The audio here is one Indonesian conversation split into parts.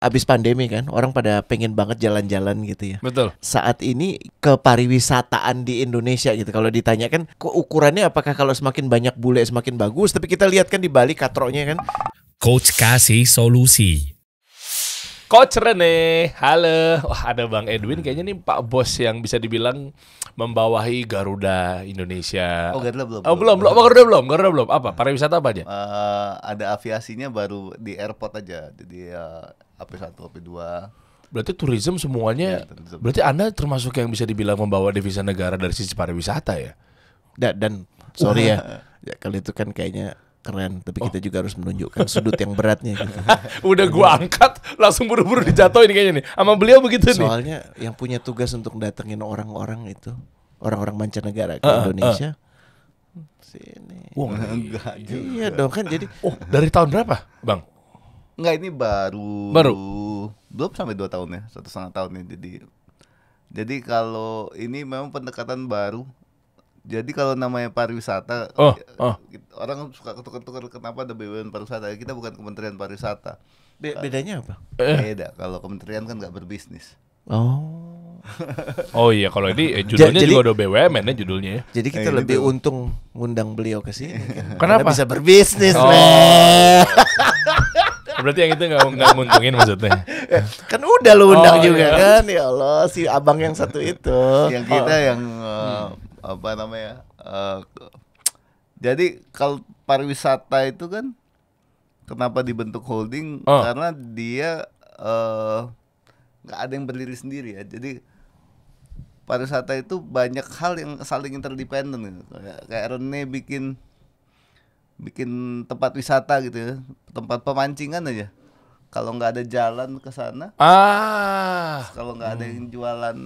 abis pandemi kan, orang pada pengen banget jalan-jalan gitu ya. Betul. Saat ini kepariwisataan di Indonesia gitu. Kalau ditanyakan ukurannya apakah kalau semakin banyak bule semakin bagus, tapi kita lihat kan di Bali katroknya kan. Coach kasih solusi. Coach Rene, halo. Wah, ada Bang Edwin, kayaknya nih Pak Bos yang bisa dibilang membawahi Garuda Indonesia. Oh, Garuda belum. Oh, belum. Garuda belum. Apa? Pariwisata apa aja? Ada aviasinya baru di airport aja. Jadi AP1, AP2. Berarti tourism semuanya. Ya, tourism. Berarti Anda termasuk yang bisa dibilang membawa devisa negara dari sisi pariwisata ya? Dan sorry ya, kalau itu kan kayaknya keren, tapi kita juga harus menunjukkan sudut yang beratnya gitu. Udah gua angkat, langsung buru-buru dijatuhin kayaknya nih. Sama beliau begitu nih. Soalnya yang punya tugas untuk datengin orang-orang itu, orang-orang mancanegara ke Indonesia. Sini. Wah, Enggak juga. Iya dong kan, jadi dari tahun berapa, Bang? Enggak, ini baru. Belum sampai 2 tahun ya, 1,5 tahun ya. Jadi kalau ini memang pendekatan baru. Jadi kalau namanya pariwisata, orang suka ketukar-tukar kenapa ada BUMN pariwisata. Kita bukan Kementerian Pariwisata. bedanya apa? Beda. Kalau kementerian kan nggak berbisnis. Oh iya, kalau ini judulnya Jadi- juga udah BUMN ya judulnya ya. Jadi kita ini lebih tuh. untung ngundang beliau ke sini. Kenapa? Karena bisa berbisnis, Oh. men. Berarti yang itu nggak nguntungin maksudnya. Kan udah lu undang Oh, juga iya. kan. Ya Allah, si abang yang satu itu. Yang kita yang apa namanya? Jadi kalau pariwisata itu kan kenapa dibentuk holding? Karena dia nggak ada yang berdiri sendiri ya. Jadi pariwisata itu banyak hal yang saling interdependen gitu. Kayak Rene bikin tempat wisata gitu ya, tempat pemancingan aja. Kalau nggak ada jalan ke sana, kalau nggak ada yang jualan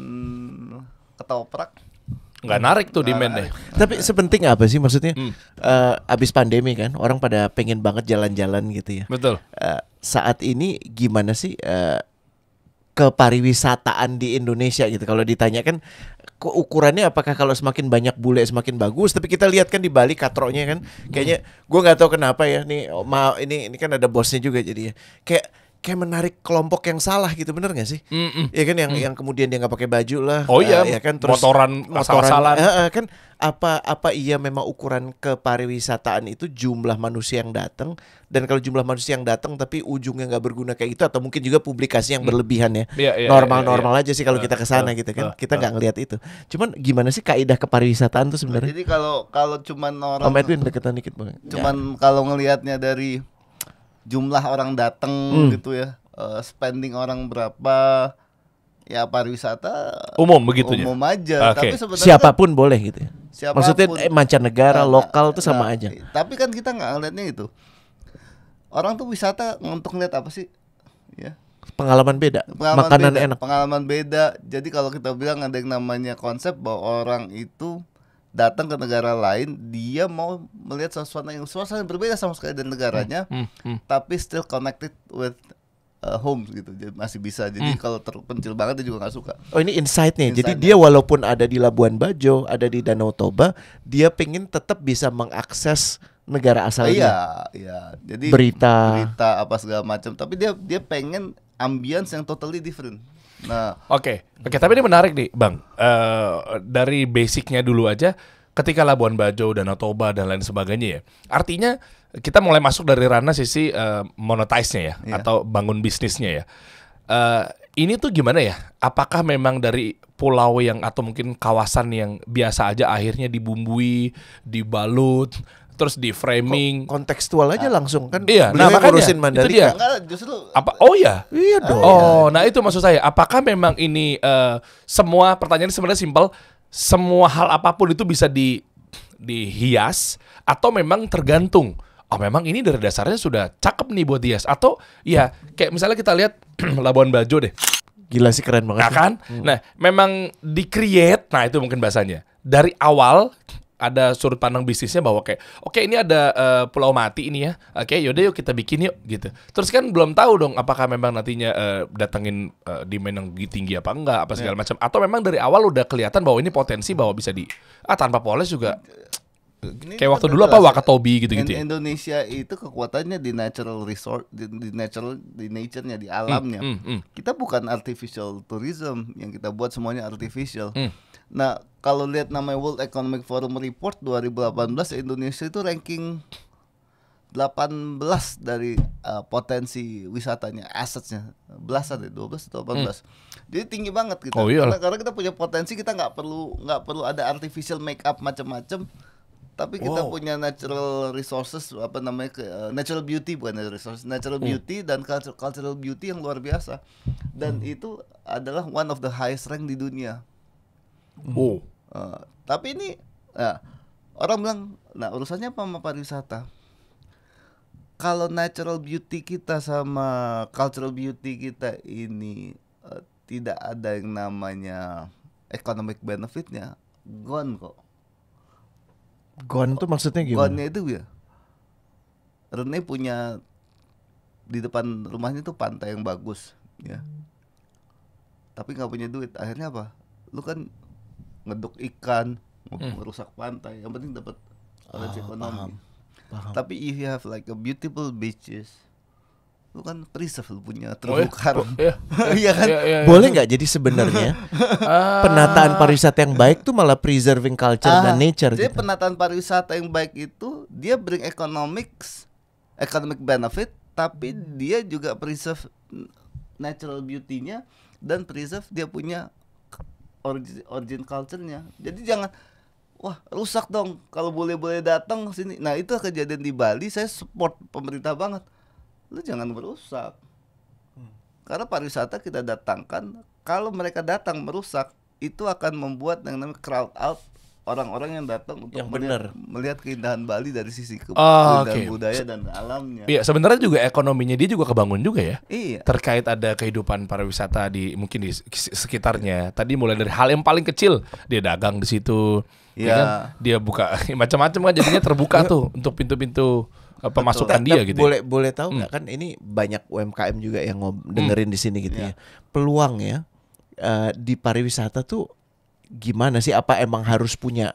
ketoprak, Nggak narik tuh demand-nya. Tapi sepenting apa sih maksudnya? Abis pandemi kan, orang pada pengen banget jalan-jalan gitu ya. Betul. Saat ini gimana sih kepariwisataan di Indonesia gitu? Kalau ditanyakan ukurannya apakah kalau semakin banyak bule semakin bagus? Tapi kita lihat kan di Bali katroknya kan, kayaknya gue nggak tahu kenapa ya. Nih, ini kan ada bosnya juga jadi ya. Kayak menarik kelompok yang salah gitu, bener nggak sih? Ya kan yang kemudian dia nggak pakai baju lah. Oh iya, ya kan terus motoran asal-asalan. kan apa iya memang ukuran kepariwisataan itu jumlah manusia yang datang, dan kalau jumlah manusia yang datang tapi ujungnya nggak berguna kayak itu, atau mungkin juga publikasi yang berlebihan ya. Iya, Normal aja sih kalau kita ke sana gitu kan. Kita nggak ngelihat itu. Cuman gimana sih kaidah kepariwisataan tuh sebenarnya? jadi kalau cuman orang Om Edwin deketan dikit banget. cuman kalau ngelihatnya dari jumlah orang datang gitu ya, spending orang berapa, ya pariwisata Umum begitunya. umum aja. Oke. Tapi sebenarnya Siapapun boleh gitu ya. siapapun. Maksudnya mancanegara, lokal tuh sama Nah, aja. Tapi kan kita nggak ngeliatnya itu. Orang tuh wisata untuk ngeliat apa sih? Ya. Pengalaman beda, Pengalaman makanan beda, enak. Pengalaman beda. Jadi kalau kita bilang ada yang namanya konsep bahwa orang itu datang ke negara lain, dia mau melihat suasana yang berbeda sama sekali dari negaranya, tapi still connected with home gitu. Jadi masih bisa. Jadi kalau terpencil banget dia juga nggak suka. Oh, ini insight-nya. Jadi Insight-nya. dia walaupun ada di Labuan Bajo, ada di Danau Toba, dia pengen tetap bisa mengakses negara asalnya. Iya. Jadi Berita apa segala macam. Tapi dia pengen ambience yang totally different. Nah, Oke, tapi ini menarik nih, Bang. Dari basicnya dulu aja, ketika Labuan Bajo, Danau Toba dan lain sebagainya ya. Artinya kita mulai masuk dari ranah sisi monetize-nya ya, Iya. atau bangun bisnisnya ya. Ini tuh gimana ya? Apakah memang dari pulau yang atau mungkin kawasan yang biasa aja akhirnya dibumbui, dibalut, terus di framing? kontekstual aja langsung kan. Iya, beliau nah, yang makanya, ngurusin itu Mandalika. dia. enggak, justru Apa? Oh ya. Iya dong. Oh, nah itu maksud saya. Apakah memang ini semua pertanyaan sebenarnya simpel, semua hal apapun itu bisa dihias atau memang tergantung? Oh, memang ini dari dasarnya sudah cakep nih buat hias, atau ya kayak misalnya kita lihat Labuan Bajo deh. Gila sih, keren banget. Nah kan? Nah, memang di-create, nah itu mungkin bahasanya. Dari awal ada sudut pandang bisnisnya bahwa kayak oke, ini ada pulau mati ini ya. Oke, yaudah yuk kita bikin yuk gitu. Terus kan belum tahu dong apakah memang nantinya datengin demand yang tinggi apa enggak, apa segala macam, atau memang dari awal udah kelihatan bahwa ini potensi bahwa bisa tanpa poles juga Ini Kayak waktu kan dulu udah apa jelas. Wakatobi gitu-gitu ya. Indonesia itu kekuatannya di natural resource, di nature-nya, di alamnya. Kita bukan artificial tourism yang kita buat semuanya artificial. Nah, kalau lihat namanya World Economic Forum Report 2018, Indonesia itu ranking 18 dari potensi wisatanya, assetsnya, belasan deh, 12 atau 18. Jadi tinggi banget kita. Oh, iyalah. Karena kita punya potensi, kita nggak perlu ada artificial make up macam-macam. Tapi kita punya natural resources, apa namanya, natural beauty, bukan natural resources, natural beauty dan cultural beauty yang luar biasa. Dan itu adalah one of the highest rank di dunia. Oh. Tapi ini orang bilang, nah urusannya apa sama pariwisata? Kalau natural beauty kita sama cultural beauty kita ini tidak ada yang namanya economic benefitnya, gone kok. Gone tuh maksudnya gimana? Gone-nya itu ya, Rene punya di depan rumahnya tuh pantai yang bagus, ya. Tapi nggak punya duit, akhirnya apa? Lu kan ngeduk ikan, merusak pantai, yang penting dapat ekonomi. Paham. Tapi if you have like a beautiful beaches, lu kan preserve, lu punya terumbu Oh, ya? karang. Iya. Iya kan? Iya. Boleh nggak jadi sebenarnya penataan pariwisata yang baik tuh malah preserving culture dan nature Jadi gitu. penataan pariwisata yang baik itu dia bring economic benefit, tapi dia juga preserve natural beauty-nya dan preserve dia punya origin culture-nya. Jadi jangan wah rusak dong kalau boleh datang ke sini. Nah itu kejadian di Bali, saya support pemerintah banget. Lu jangan merusak. Karena pariwisata kita datangkan, kalau mereka datang merusak, itu akan membuat yang namanya crowd out orang-orang yang datang untuk Yang benar. melihat keindahan Bali dari sisi Oh, keindahan oke. budaya dan alamnya. Iya, sebenarnya juga ekonominya dia juga kebangun juga ya. Iya. Terkait ada kehidupan pariwisata di mungkin di sekitarnya. Tadi mulai dari hal yang paling kecil, dia dagang di situ, Iya. ya kan? Dia buka macam-macam kan, jadinya terbuka tuh untuk pintu-pintu pemasukan dia gitu. Ya. Boleh tahu nggak kan ini banyak UMKM juga yang dengerin di sini gitu ya. Peluangnya di pariwisata tuh gimana sih? Apa emang harus punya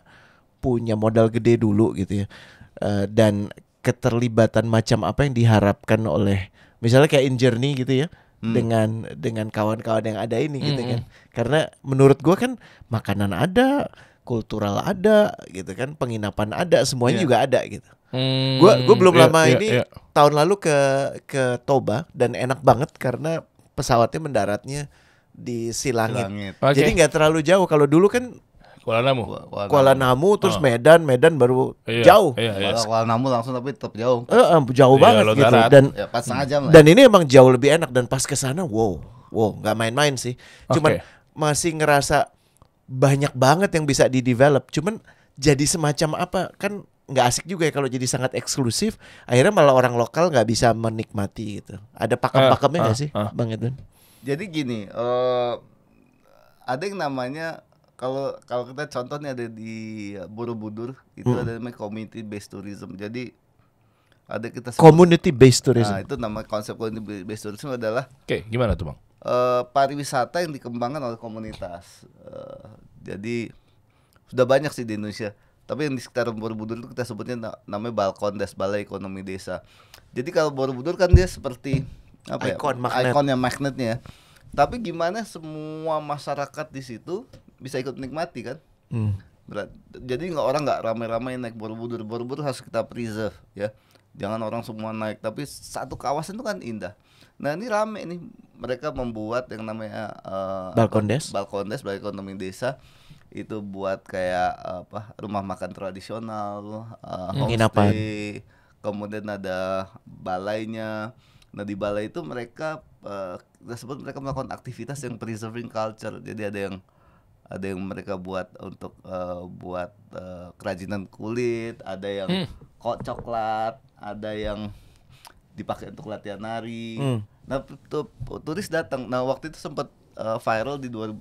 modal gede dulu gitu ya? Dan keterlibatan macam apa yang diharapkan oleh misalnya kayak InJourney gitu ya, dengan kawan-kawan yang ada ini gitu kan? Karena menurut gua kan makanan ada, kultural ada gitu kan, penginapan ada, semuanya juga ada gitu. Gua belum lama ini tahun lalu ke Toba dan enak banget karena pesawatnya mendaratnya di Silangit. Oke. Jadi nggak terlalu jauh. Kalau dulu kan Kuala Namu. Kuala Namu terus Medan baru Iya, jauh. Iya. Kuala Namu langsung tapi tetap jauh. Jauh Iya, banget lo gitu. darat. Dan Ya 4,5 jam lah. dan ini emang jauh lebih enak dan pas ke sana wow nggak main-main sih. Cuman Oke. masih ngerasa banyak banget yang bisa di-develop. Cuman jadi semacam apa kan nggak asik juga ya kalau jadi sangat eksklusif. Akhirnya malah orang lokal nggak bisa menikmati gitu. Ada pakem-pakemnya nggak sih, Bang Edwin? Jadi gini, ada yang namanya kalau kita contohnya ada di Borobudur itu ada namanya community based tourism. Jadi ada kita sebut- Community based tourism. Nah, itu nama konsep community based tourism adalah Oke, gimana tuh, Bang? pariwisata yang dikembangkan oleh komunitas. Jadi sudah banyak sih di Indonesia. Tapi yang di sekitar Borobudur itu kita sebutnya namanya Balkondes, Balai Ekonomi Desa. Jadi kalau Borobudur kan dia seperti apa Ikon, ya? magnet. Ikonnya magnetnya. Tapi gimana semua masyarakat di situ bisa ikut menikmati kan? Jadi orang nggak ramai-ramai naik Borobudur. Borobudur harus kita preserve ya. Jangan orang semua naik. Tapi satu kawasan itu kan indah. Nah ini rame nih. Mereka membuat yang namanya Balkondes. Balkondes, Balai Ekonomi Desa. Itu buat kayak rumah makan tradisional, Penginapan. homestay. Kemudian ada balainya. Nah di balai itu mereka kita sebut mereka melakukan aktivitas yang preserving culture. Jadi ada yang mereka buat untuk buat kerajinan kulit, ada yang coklat, ada yang dipakai untuk latihan nari. Nah turis datang. Nah waktu itu sempat viral di 2019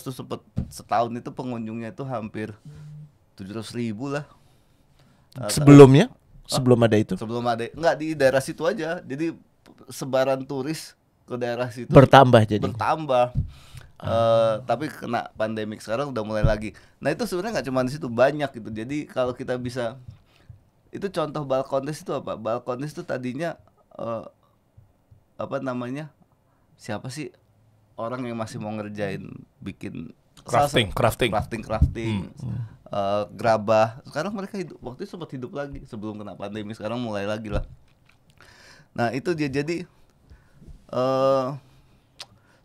tuh sempat setahun itu pengunjungnya itu hampir 700.000 lah. Sebelumnya? Sebelum ada itu? Sebelum ada, enggak di daerah situ aja. Jadi sebaran turis ke daerah situ Bertambah jadi. bertambah. Tapi kena pandemik sekarang udah mulai lagi. Nah itu sebenarnya nggak cuma di situ, banyak gitu. Jadi kalau kita bisa, itu contoh balkonis itu apa? Balkonis itu tadinya apa namanya? Siapa sih orang yang masih mau ngerjain bikin Crafting. gerabah. Sekarang mereka hidup, waktu itu sempat hidup lagi sebelum kena pandemi. Sekarang mulai lagi lah. Nah itu dia, jadi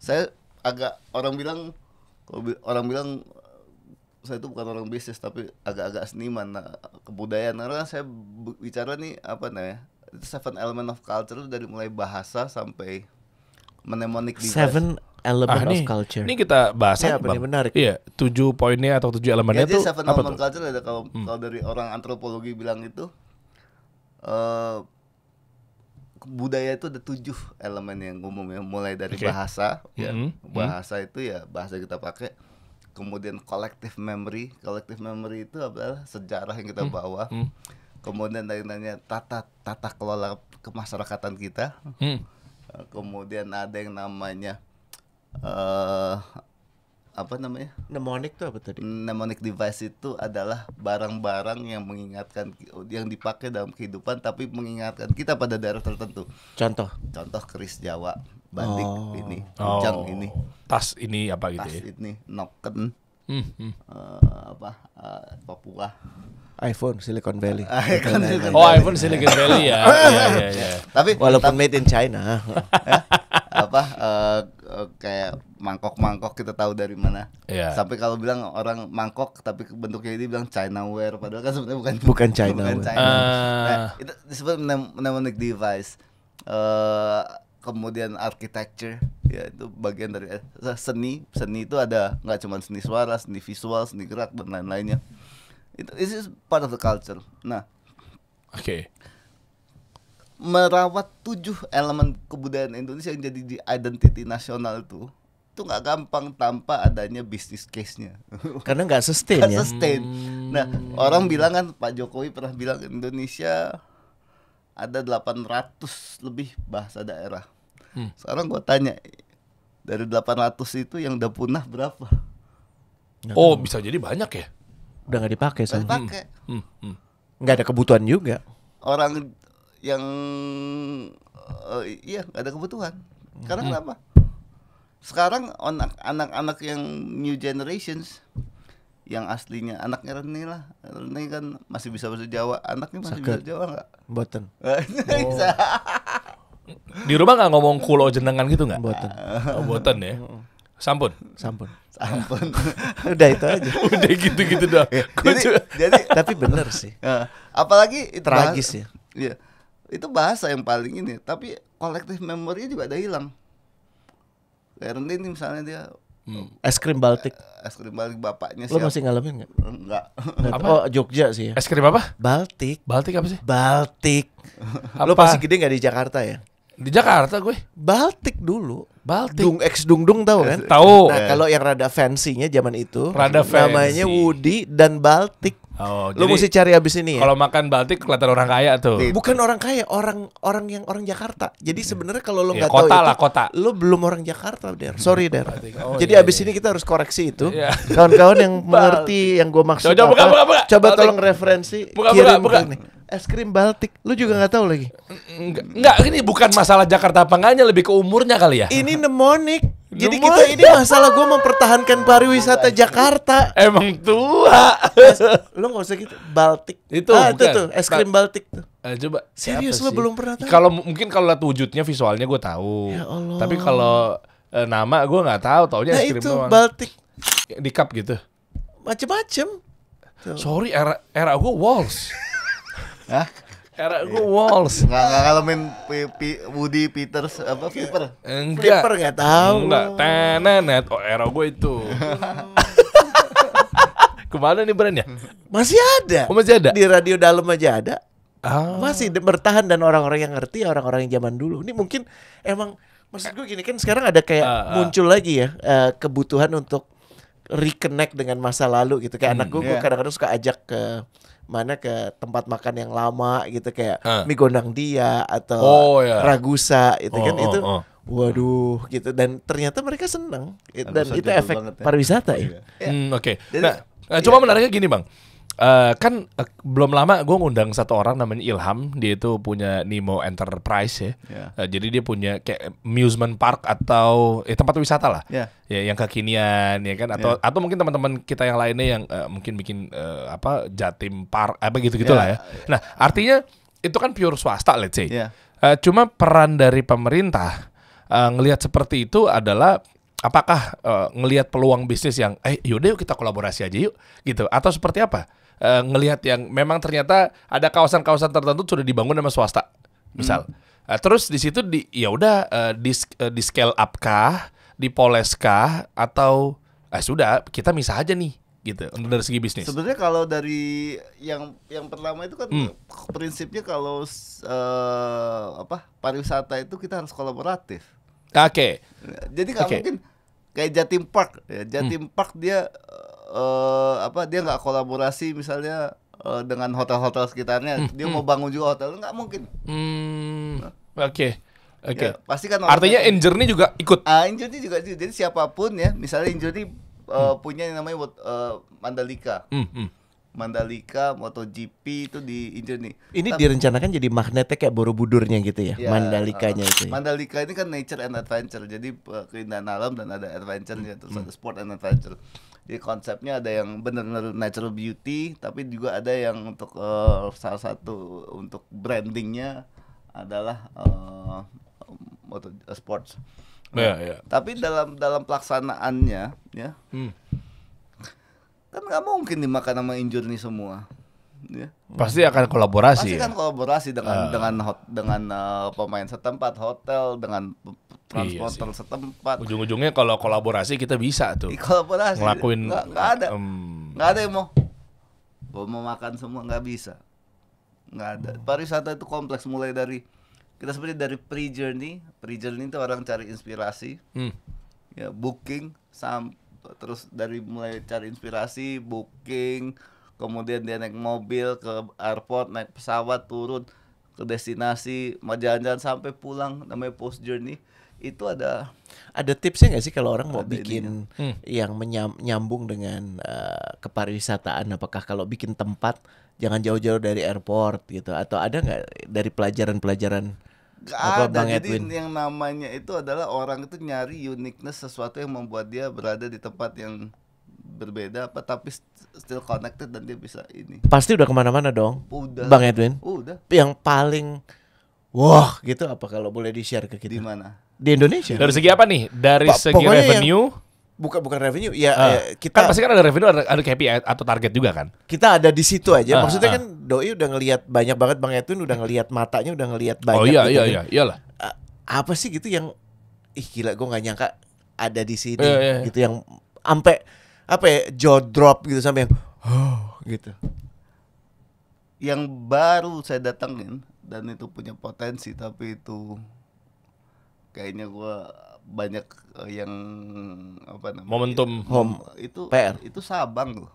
saya agak orang bilang saya itu bukan orang bisnis tapi agak-agak seniman, nah, kebudayaan. Karena saya bicara nih apa namanya, itu 7 element of culture, dari mulai bahasa sampai mnemonic device. 7 element of culture. Ini kita bahas Ini apa, apa nih, Bang? menarik. Iya, 7 poinnya atau 7 elemennya Ya, jadi itu 7 apa element tuh? culture ada, kalau dari orang antropologi bilang itu budaya itu ada 7 elemen yang umum ya, mulai dari bahasa ya. Bahasa itu ya bahasa kita pakai. Kemudian collective memory itu adalah sejarah yang kita bawa. Kemudian dari nanya tata kelola kemasyarakatan kita. Kemudian ada yang namanya apa namanya? Mnemonic tuh apa tadi? Mnemonic device itu adalah barang-barang yang mengingatkan, yang dipakai dalam kehidupan tapi mengingatkan kita pada daerah tertentu. Contoh. Contoh keris Jawa, batik ini, kujang ini, Tas ini apa gitu tas ya? ini, noken, Papua. iPhone Silicon Valley. iPhone Silicon Valley ya. Iya. Tapi Walaupun made in China. kayak mangkok kita tahu dari mana. Iya. Sampai kalau bilang orang mangkok tapi bentuknya ini bilang Chinaware, padahal kan sebenarnya Bukan Chinaware. Nah, itu disebut mnemonic device. Kemudian architecture, ya itu bagian dari seni itu ada, nggak cuma seni suara, seni visual, seni gerak dan lain-lainnya. Itu is part of the culture. Nah, Oke. merawat 7 elemen kebudayaan Indonesia yang jadi di identity nasional itu nggak gampang tanpa adanya business case-nya. Karena nggak sustain Nggak ya. sustain. Nah, orang bilang kan, Pak Jokowi pernah bilang Indonesia ada 800 lebih bahasa daerah. Sekarang gua tanya, dari 800 itu yang udah punah berapa? Oh, bisa jadi banyak ya? Udah nggak dipakai Nggak soalnya. dipakai. Nggak ada kebutuhan juga. Orang yang iya nggak ada kebutuhan. Karena kenapa? Sekarang anak-anak yang new generations, yang aslinya anaknya Rene kan masih bisa bahasa Jawa, anaknya masih bisa Jawa nggak? Boten. Bisa. Di rumah nggak ngomong kulo jenengan gitu nggak? Boten. Oh, boten ya. Sampun. Sampun. Ampun. Udah itu aja. Udah gitu-gitu dah. jadi Tapi bener sih. apalagi itu Tragis ya. Iya. Itu bahasa yang paling ini, tapi collective memory juga ada hilang. Kayak Rene ini misalnya dia Es krim Baltik. es krim balik bapaknya Lo masih ngalamin nggak? enggak. Apa? Oh, Jogja sih ya. Es krim apa? Baltik. Baltik apa sih? Baltik. Lo Apa? masih gede nggak di Jakarta ya? Di Jakarta gue. Baltik dulu. Baltik. Dung tahu kan? Tahu. Nah, kalau yang rada fancy-nya zaman itu Rada namanya fancy. Woody dan Baltik. Oh, Lo jadi mesti cari abis ini ya. kalau makan Baltik kelihatan orang kaya tuh. Bukan orang kaya, orang Jakarta. Jadi sebenarnya kalau lo Ya, nggak tahu kota itu, lah, kota. lo belum orang Jakarta, Der. Sorry, Der. Oh, Jadi iya, abis iya. ini kita harus koreksi itu. Iya. Kawan-kawan yang mengerti yang gue maksud Coba, apa, buka. coba Baltik. tolong referensi, Buka. kirim ke nih. Es krim Baltik, lu juga nggak tahu lagi. Enggak, ini bukan masalah Jakarta apa enggaknya, lebih ke umurnya kali ya. Ini mnemonic. Jadi Mnemonic. kita ini masalah gue mempertahankan pariwisata Jakarta. Emang tua. Lu nggak usah gitu. Baltik. Itu itu bukan. tuh es krim Baltik tuh. Coba. Serius siapa lo sih? belum pernah tahu? Kalau mungkin kalau lihat wujudnya visualnya gue tahu. Ya Allah. Tapi kalau nama gue nggak tahu, taunya Nah es krim itu doang. Baltik. Di cup gitu. Macem-macem. Sorry, era gue Walls. Hah? Era gue Walls. Nggak ngalamin Woody Peters apa Flipper. Enggak. Flipper nggak tahu. Enggak. Tenenet. Oh, era gue itu. Kemana nih brandnya? Masih ada. Oh, masih ada? Di radio dalam aja ada. Ah. Masih bertahan dan orang-orang yang ngerti, orang-orang yang zaman dulu. Ini mungkin emang maksud gue gini kan sekarang ada kayak muncul lagi ya kebutuhan untuk reconnect dengan masa lalu gitu. Kayak anak gue iya. kadang-kadang suka ajak ke mana ke tempat makan yang lama gitu kayak Ah. mie gondang dia atau Oh, ya. Ragusa itu kan Oh, itu oh. Waduh, gitu. Dan ternyata mereka senang. Dan Barusan itu jebol efek banget ya. pariwisata ya. Oke. Jadi- Nah, cuma menariknya gini bang. Belum lama gue ngundang satu orang namanya Ilham. Dia itu punya Nemo Enterprise ya. Ya. Jadi dia punya kayak amusement park atau tempat wisata lah. Ya. Ya, yang kekinian ya kan. Atau mungkin teman-teman kita yang lainnya yang mungkin bikin Jatim Park apa gitu-gitulah ya. Nah artinya itu kan pure swasta let's say. Ya. Cuma peran dari pemerintah ngelihat seperti itu adalah apakah ngelihat peluang bisnis yang yaudah yuk kita kolaborasi aja yuk gitu atau seperti apa? Ngelihat yang memang ternyata ada kawasan-kawasan tertentu sudah dibangun sama swasta misal. Terus di situ di scale up kah, dipoles kah atau sudah kita misah aja nih gitu untuk dari segi bisnis. Sebenarnya kalau dari yang pertama itu kan prinsipnya kalau pariwisata itu kita harus kolaboratif. Oke. Jadi nggak mungkin kayak Jatim Park ya. Jatim Park dia dia nggak kolaborasi misalnya dengan hotel-hotel sekitarnya. Dia mau bangun juga hotel, nggak mungkin. Oke. Ya, pasti kan orang Artinya Injourney juga ikut. Injourney juga, jadi siapapun ya, misalnya Injourney punya yang namanya Mandalika. Mandalika MotoGP itu di Injourney. Ini direncanakan jadi magnetnya kayak Borobudurnya gitu ya, Ya, Mandalikanya itu. Ya. Mandalika ini kan nature and adventure, jadi keindahan alam dan ada adventure-nya, terus ada sport and adventure. Jadi konsepnya ada yang benar-benar natural beauty, tapi juga ada yang untuk salah satu untuk brandingnya adalah sports. Ya. Tapi dalam pelaksanaannya ya kan nggak mungkin dimakan sama Injourney semua. Ya. Pasti akan kolaborasi. Pasti kan kolaborasi dengan pemain setempat, hotel, dengan transporter setempat. Ujung-ujungnya kalau kolaborasi kita bisa tuh Kolaborasi ngelakuin nggak ada yang mau makan semua, nggak bisa, nggak ada. Pariwisata itu kompleks, mulai dari kita seperti dari pre-journey itu orang cari inspirasi, ya booking terus dari mulai cari inspirasi, booking, kemudian dia naik mobil ke airport, naik pesawat, turun ke destinasi, mau jalan-jalan sampai pulang, namanya post journey. Itu ada tipsnya nggak sih kalau orang mau Ada bikin yang nyambung dengan kepariwisataan? Apakah kalau bikin tempat jangan jauh-jauh dari airport gitu, atau ada nggak dari pelajaran-pelajaran? Gak Apa, ada, Bang jadi Edwin? yang namanya itu adalah orang itu nyari uniqueness, sesuatu yang membuat dia berada di tempat yang berbeda tapi still connected dan dia bisa ini. Pasti udah kemana-mana dong, Udah. Bang Edwin. Udah. Yang paling wah gitu apa kalau boleh di-share ke kita? Di mana? Di Indonesia. dari segi apa nih? Dari segi Pokoknya revenue. Bukan revenue ya, Kan kita pasti kan ada revenue, ada KPI atau target juga kan? kita ada di situ aja. Maksudnya kan Doi udah ngelihat banyak banget, Bang Edwin udah ngelihat matanya, udah ngelihat banyak. Oh iya gitu iya kan. iya iyalah. Apa sih gitu yang gila, gue nggak nyangka ada di sini Iya. gitu, yang sampai jaw drop gitu, sampai yang gitu. Yang baru saya datangin dan itu punya potensi, tapi itu kayaknya gua banyak yang Momentum home itu PR. itu Sabang loh.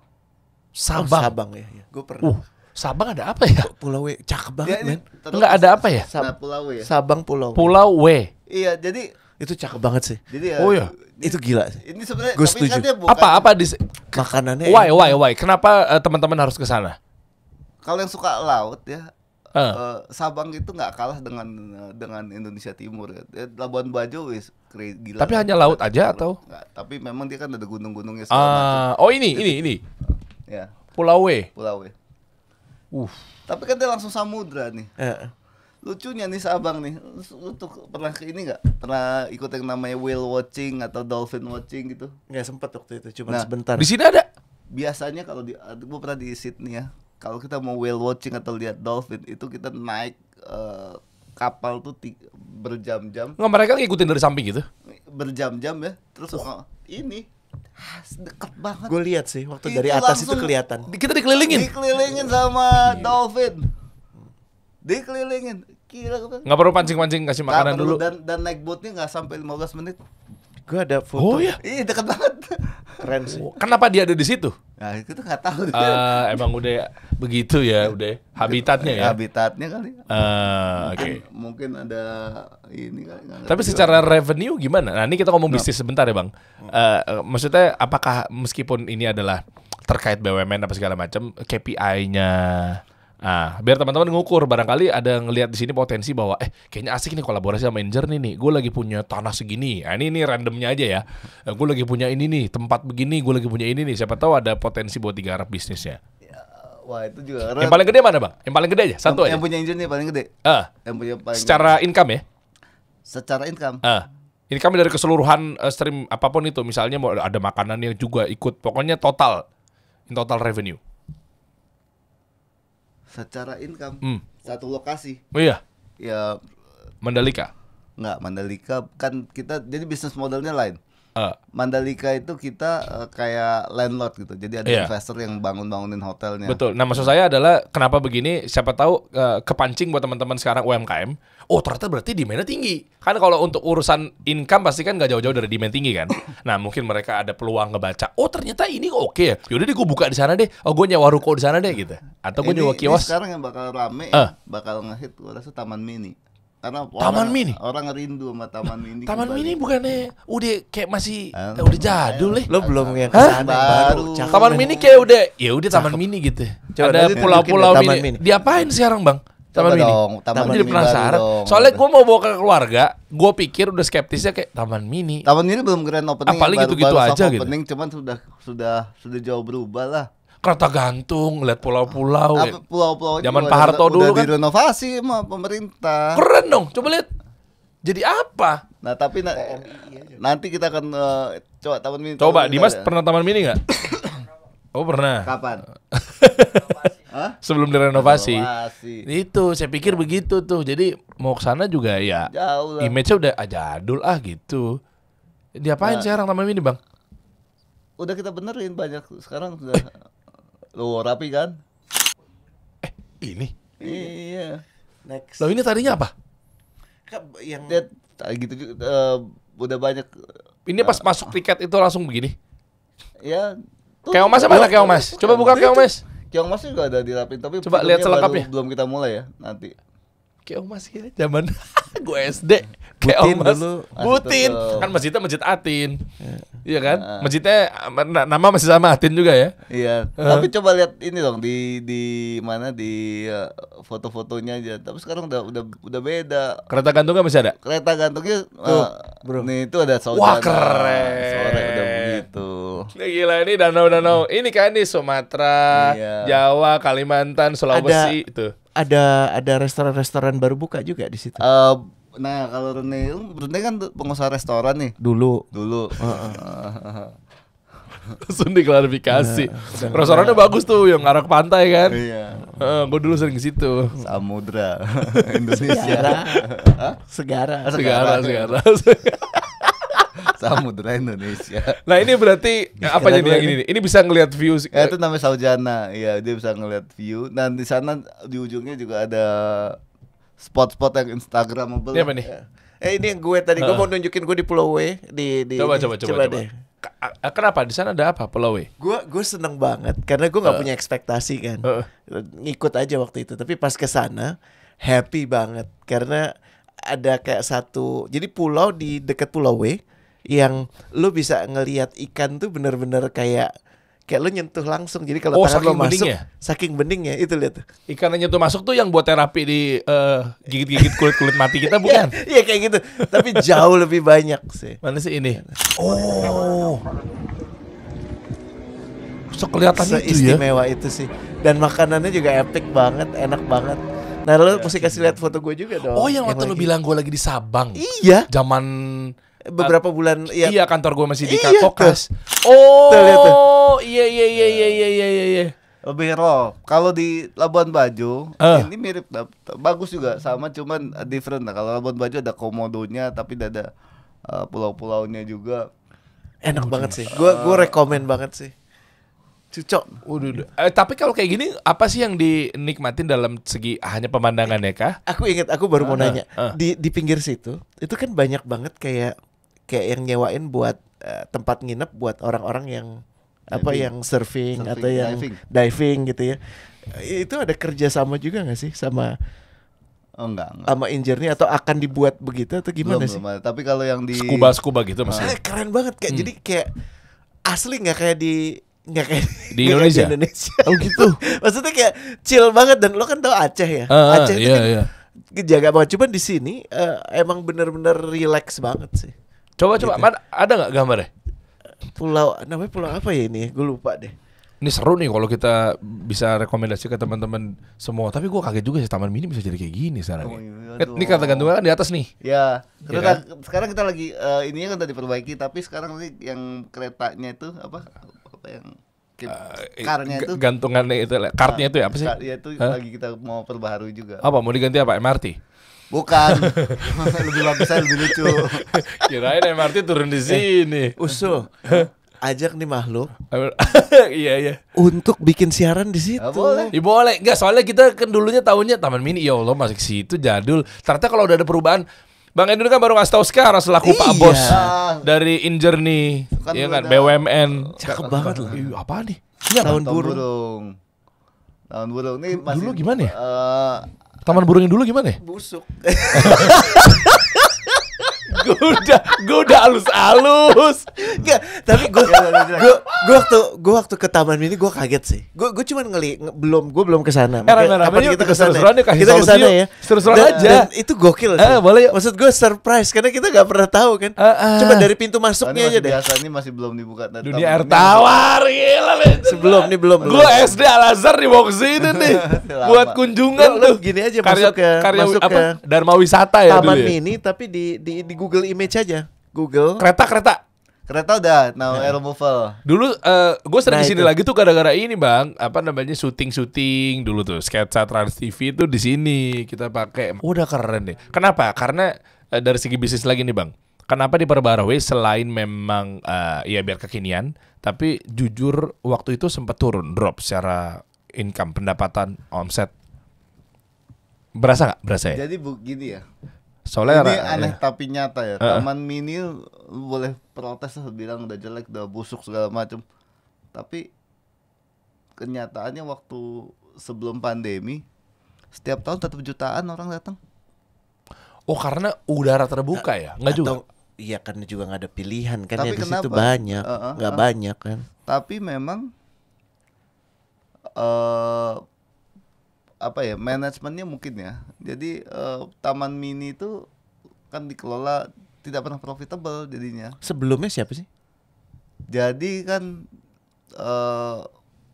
Sabang ya. Gue pernah. Sabang ada apa ya? Pulau W cakep banget, men. Enggak ada apa ya? Nah, Pulau ya. Sabang Pulau. Pulau W. Iya, jadi Itu cakep banget sih. ya, Oh iya. Itu gila sih. Ini sebenarnya Gua tapi setuju. kan dia bukan, Apa di Makanannya why? Kenapa teman-teman harus ke sana? kalau yang suka laut ya, Sabang itu nggak kalah dengan Indonesia Timur ya. Labuan Bajo wis gila. Tapi hanya laut aja atau? Nggak, tapi memang dia kan ada gunung-gunungnya segala macam. Oh ini. Ya, Pulau W. Pulau ya. Tapi kan dia langsung samudra nih. Lucunya nih Sabang nih, lu tuh pernah ke ini nggak? Pernah ikut yang namanya whale watching atau dolphin watching gitu? nggak sempet waktu itu, cuma Nah, sebentar. Di sini ada. Biasanya kalau gue pernah di Sydney ya, kalau kita mau whale watching atau lihat dolphin itu kita naik kapal tuh berjam-jam, Nggak, mereka ngikutin dari samping gitu. berjam-jam ya, terus ini deket banget. Gue lihat sih waktu Itu dari atas itu langsung kelihatan. Kita dikelilingin. Dikelilingin sama dolphin, dikelilingin, gila gue. Nggak perlu pancing-pancing kasih makanan dulu. Dan naik boatnya nggak sampai 15 menit. Gue ada foto. Oh ya. Iya dekat banget. Keren sih. Kenapa dia ada di situ? Nah itu tuh nggak tahu. Emang udah begitu ya, udah habitatnya ya. Habitatnya kali. Oke. Mungkin ada ini kali. nggak Tapi ngerti secara revenue gimana? Nah ini kita ngomong bisnis sebentar ya bang. Maksudnya apakah meskipun ini adalah terkait BUMN apa segala macam, KPI-nya, biar teman-teman ngukur, barangkali ada ngelihat di sini potensi bahwa kayaknya asik nih kolaborasi sama Injer nih. Gue lagi punya tanah segini. Nah, ini randomnya aja ya. Gue lagi punya ini nih, tempat begini. Gue lagi punya ini nih. Siapa tahu ada potensi buat digarap bisnisnya. juga. Wah itu juga. Yang paling gede mana bang? Yang paling gede aja, satu aja. Yang punya Injer nih paling gede. Yang punya paling Secara income ya. secara income. Income dari keseluruhan stream apapun itu. Misalnya mau ada makanan yang juga ikut. Pokoknya total revenue. Secara income satu lokasi. Oh iya, Ya Mandalika. nggak Mandalika kan kita jadi bisnis modelnya lain. Mandalika itu kita kayak landlord gitu. Jadi ada Iya. investor yang bangunin hotelnya. Betul. Nah maksud saya adalah kenapa begini? Siapa tahu kepancing buat teman-teman sekarang UMKM. Oh ternyata berarti demand-nya tinggi. Kan kalau untuk urusan income pasti kan nggak jauh-jauh dari demand tinggi kan. Nah mungkin mereka ada peluang ngebaca. Oh ternyata ini oke ya. Yaudah deh gue buka di sana deh. Oh gue nyewa ruko di sana deh gitu. Atau gue nyewa Ini kios. sekarang yang bakal rame, bakal ngehit gue rasa Taman Mini. Karena Taman Mini? orang rindu sama Taman Mini. Taman kembali. Mini bukannya udah kayak masih udah jadul ya. Lo belum yang Hah? kesana baru. Baru. Cakep, Taman men. Mini kayak udah ya udah Taman Mini gitu. Coba Ada nanti pulau-pulau tunjukin deh Taman mini. Mini. Diapain sekarang bang? Taman Coba Mini. dong, Taman Taman jadi Mini penasaran. baru dong. Soalnya gue mau bawa ke keluarga, gue pikir udah skeptisnya kayak Taman Mini. Taman Mini belum grand opening. Paling gitu-gitu baru aja soft gitu. opening, cuman sudah jauh berubah lah. Kereta gantung, lihat pulau-pulau. Ya. Pulau-pulau Zaman juga Pak Harto udah dulu kan. direnovasi sama pemerintah. Keren dong, coba lihat. Jadi apa? Nah tapi nanti kita akan coba Taman Mini. Coba, Taman Mini Dimas ada. pernah Taman Mini nggak? Oh pernah. Kapan? Hah? Sebelum direnovasi. Renovasi. Itu, saya pikir begitu tuh. Jadi mau ke sana juga ya. Jauh lah. Image-nya udah jadul gitu. Diapain sekarang Taman Mini bang? Udah kita benerin banyak sekarang sudah. Lo rapi kan? Ini. Iya. Next. Loh ini tadinya apa? Yang Lihat gitu juga udah banyak. Ini pas masuk tiket itu langsung begini. Ya. tuh. Keong Mas mana Keong Mas? Coba buka Keong Mas. Keong Mas juga ada dirapin tapi Coba lihat filmnya selengkapnya. belum kita mulai ya nanti. Keong Mas kira zaman gue SD. Butin Keong Mas. dulu. Butin. Masih Kan masjidnya Masjid Atin. Iya kan? Masjidnya nama masih sama Atin juga ya. Iya, tapi coba lihat ini dong di mana di foto-fotonya aja. Tapi sekarang udah beda. Kereta gantungnya masih ada. Kereta gantungnya bro. Nih itu ada saudara. Wah, keren. Sore udah begitu. Ini gila ini danau-danau. Ini kan di Sumatera, Iya. Jawa, Kalimantan, Sulawesi itu. ada restoran-restoran baru buka juga di situ. Nah kalau Rene kan pengusaha restoran nih Dulu. dulu. Langsung diklarifikasi. Restorannya bagus tuh yang arah ke pantai kan. Iya. Gue dulu sering ke situ. Samudra Indonesia. Segara. Segara. Samudra Indonesia. Nah ini berarti apa Keren jadi yang banget. ini? Ini bisa ngelihat view. Ya, itu namanya Saujana. Iya, dia bisa ngeliat view. Dan di sana di ujungnya juga ada spot-spot yang Instagramable. Ini apa nih? Ini yang gue tadi gue mau nunjukin gue di Pulau W di Coba. deh. Kenapa di sana ada apa Pulau W? Gue seneng banget karena gue nggak punya ekspektasi kan. Ngikut aja waktu itu. Tapi pas ke sana happy banget karena ada kayak satu. Jadi pulau di dekat Pulau W yang lu bisa ngelihat ikan tuh bener-bener kayak lu nyentuh langsung. Jadi kalau Oh, tangan lo saking masuk, beningnya? saking beningnya itu lihat tuh. Ikannya tuh masuk tuh yang buat terapi di gigit-gigit kulit mati kita bukan? Iya kayak gitu. Tapi jauh lebih banyak sih. Mana sih ini? Oh. Kelihatan itu ya. Seistimewa itu sih. Dan makanannya juga epic banget, enak banget. Nah lu mesti kasih lihat foto gue juga dong. Oh yang waktu lu lagi- bilang gue lagi di Sabang. Iya. Zaman Beberapa bulan iya kantor gue masih di Iya, Kokas. Tuh, lihat tuh. Oh iya. Lebih raw. Kalau di Labuan Bajo ini mirip bagus juga sama cuman different lah. Kalau Labuan Bajo ada komodonya tapi ada pulau-pulaunya juga. Enak banget sih. Gue rekomen banget sih. Cocok. Udah. Tapi kalau kayak gini apa sih yang dinikmatin dalam segi hanya pemandangannya kah? Aku inget, aku baru mau nanya. Di pinggir situ itu kan banyak banget kayak kayak yang nyewain buat tempat nginep buat orang-orang yang yang surfing atau yang diving gitu ya. Itu ada kerjasama juga nggak sih sama enggak. sama Injourney atau akan dibuat begitu atau gimana sih? Belum ada. Tapi kalau yang di Scuba gitu maksudnya. Keren banget kayak jadi kayak asli nggak kayak di Di Indonesia? Oh gitu. Maksudnya kayak chill banget dan lo kan tahu Aceh ya. Aceh itu kan jaga banget. Cuman di sini emang bener-bener relax banget sih. Coba Gitu. ada nggak gambarnya? Namanya pulau apa ya ini? Gue lupa deh. Ini seru nih kalau kita bisa rekomendasi ke teman-teman semua. Tapi gue kaget juga sih Taman Mini bisa jadi kayak gini sekarang. Ini kata gantungnya kan di atas nih. Ya, Ya sekarang kita lagi ininya kan udah diperbaiki, tapi sekarang lagi yang keretanya itu apa yang karnya itu gantungannya itu, kartnya itu ya apa sih? Ya itu lagi kita mau perbaharui juga. Apa mau diganti apa? MRT? Bukan. Lebih bagusnya lebih lucu. Kirain MRT turun di sini. Usul. Ajak nih makhluk Iya. untuk bikin siaran di situ. Boleh. Ya boleh, enggak soalnya kita kan dulunya tahunya Taman Mini, ya Allah masih ke situ jadul. Ternyata kalau udah ada perubahan, Bang Edun kan baru ngasih tahu sekarang selaku Pak Bos dari Injourney, Kan ya kan udah- BUMN. Cakep banget loh. Ih, apaan nih? Tahun Tahun burung. burung. Tahun burung nih masih Dulu gimana ya? eh, Taman burung yang dulu gimana ya? Busuk. Gue udah halus-halus. Enggak, tapi gue waktu ke Taman Mini gue kaget sih. Gue cuma gue belum ke sana. Merah-merah, Kapan yuk, kita kita ke sana? seru-seruan yuk, kasih Kita ke solusi sana yuk. ya. Seru-seruan Dan- aja. Dan itu gokil sih. Boleh yuk. Maksud gue surprise karena kita nggak pernah tahu kan. Coba dari pintu masuknya aja deh. biasa ini masih belum dibuka. Dan Dunia Taman air Mini tawar, gila legend. Sebelum belum. Gue SD Al Azhar dibawa ke sini nih buat kunjungan Lo tuh. gini aja karya masuk ke Dharma Wisata ya Taman dulu ya? Mini tapi di Google Image aja. Google. Kereta. Kereta udah, air removal. Dulu gue sering Nah, di sini itu. lagi tuh gara-gara ini bang, apa namanya syuting dulu tuh sketsa Trans TV tuh di sini kita pakai. Udah keren deh. Kenapa? Karena dari segi bisnis lagi nih bang. Kenapa diperbarui selain memang ya biar kekinian, tapi jujur waktu itu sempat drop secara income, pendapatan, omset. Berasa nggak? Berasa ya? Jadi gini ya. Soalnya Ini aneh tapi nyata ya. Taman Mini lu boleh protes lah, bilang udah jelek, udah busuk segala macam. Tapi kenyataannya waktu sebelum pandemi setiap tahun 1 jutaan orang datang. oh karena udara terbuka ya? Nggak juga. Iya karena juga nggak ada pilihan kan Tapi ya di situ kenapa? banyak, nggak banyak kan. Tapi memang apa ya, manajemennya mungkin ya. Jadi Taman Mini itu kan dikelola tidak pernah profitable jadinya. Sebelumnya siapa sih? Jadi kan